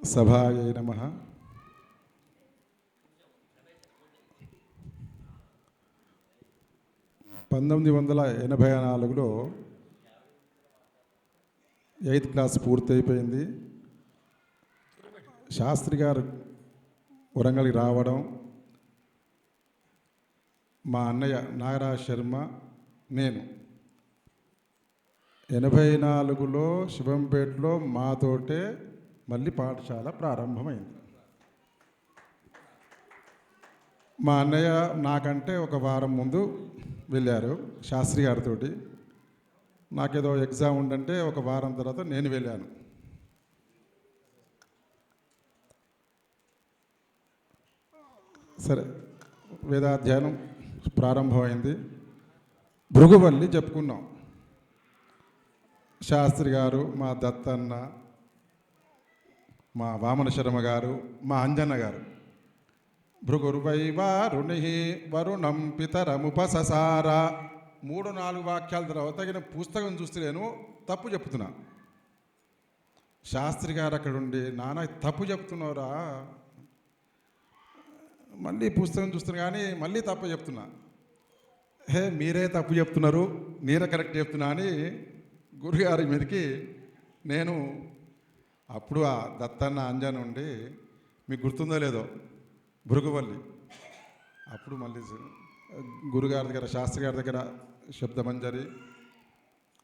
సభాయై నమః. పంతొమ్మిది 1984లో 8th class పూర్తయిపోయింది. శాస్త్రి గారు వరంగల్కి రావడం, మా అన్నయ్య నాగరాజ్ శర్మ, నేను 84లో శివంపేటలో మాతోటే మళ్ళీ పాఠశాల ప్రారంభమైంది. మా అన్నయ్య నాకంటే ఒక వారం ముందు వెళ్ళారు శాస్త్రి గారితో. నాకేదో ఎగ్జామ్ ఉందంటే ఒక వారం తర్వాత నేను వెళ్ళాను. సరే, వేదాధ్యయనం ప్రారంభమైంది. భృగువల్లి చెప్పుకున్నాం. శాస్త్రి గారు, మా దత్తన్న, మా వామన శర్మ గారు, మా అంజన్న గారు. భృగుర్వై వారుణి వరుణం పితరముపససార 3-4 వాక్యాల తర్వాత తగిన పుస్తకం చూస్తే నేను తప్పు చెప్తున్నా. శాస్త్రి గారు అక్కడ ఉండి, నాన్న తప్పు చెప్తున్నారా, మళ్ళీ పుస్తకం చూస్తున్నా కానీ మళ్ళీ తప్పు చెప్తున్నా. మీరే తప్పు చెప్తున్నారు, నేనే కరెక్ట్ చెప్తున్నా అని గురుగారి మీదకి నేను అప్పుడు ఆ దత్తన్న అంజన ఉండి, మీకు గుర్తుందో లేదో భృగువల్లి, అప్పుడు మళ్ళీ గురుగారి దగ్గర శాస్త్రి గారి దగ్గర శబ్దమంజరి,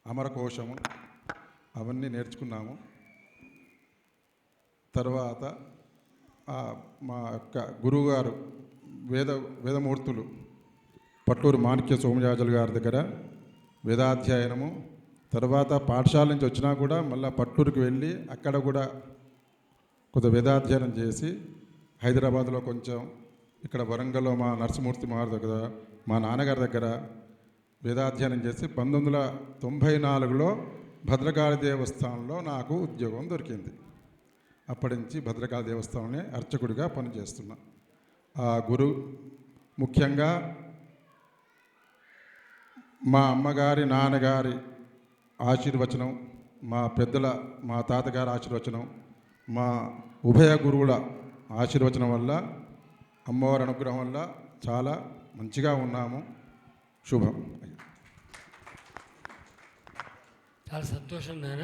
అమరకోశము అవన్నీ నేర్చుకున్నాము. తర్వాత మా యొక్క గురువుగారు వేదమూర్తులు పట్లూరు మాణిక్య సోమయాజులు గారి దగ్గర వేదాధ్యయనము. తర్వాత పాఠశాల నుంచి వచ్చినా కూడా మళ్ళీ పట్లూరుకి వెళ్ళి అక్కడ కూడా కొంత వేదాధ్యయనం చేసి, హైదరాబాద్లో కొంచెం, ఇక్కడ వరంగల్లో మా నరసింహమూర్తి మారి దగ్గర, మా నాన్నగారి దగ్గర వేదాధ్యయనం చేసి 1994లో భద్రకాళి దేవస్థానంలో నాకు ఉద్యోగం దొరికింది. అప్పటి నుంచి భద్రకాళి దేవస్థానంలో అర్చకుడిగా పనిచేస్తున్నా. ఆ గురు ముఖ్యంగా మా అమ్మగారి, నాన్నగారి ఆశీర్వచనం, మా పెద్దల, మా తాతగారి ఆశీర్వచనం, మా ఉభయ గురువుల ఆశీర్వచనం వల్ల, అమ్మవారి అనుగ్రహం వల్ల చాలా మంచిగా ఉన్నాము. శుభం. చాలా సంతోషం నాన్న.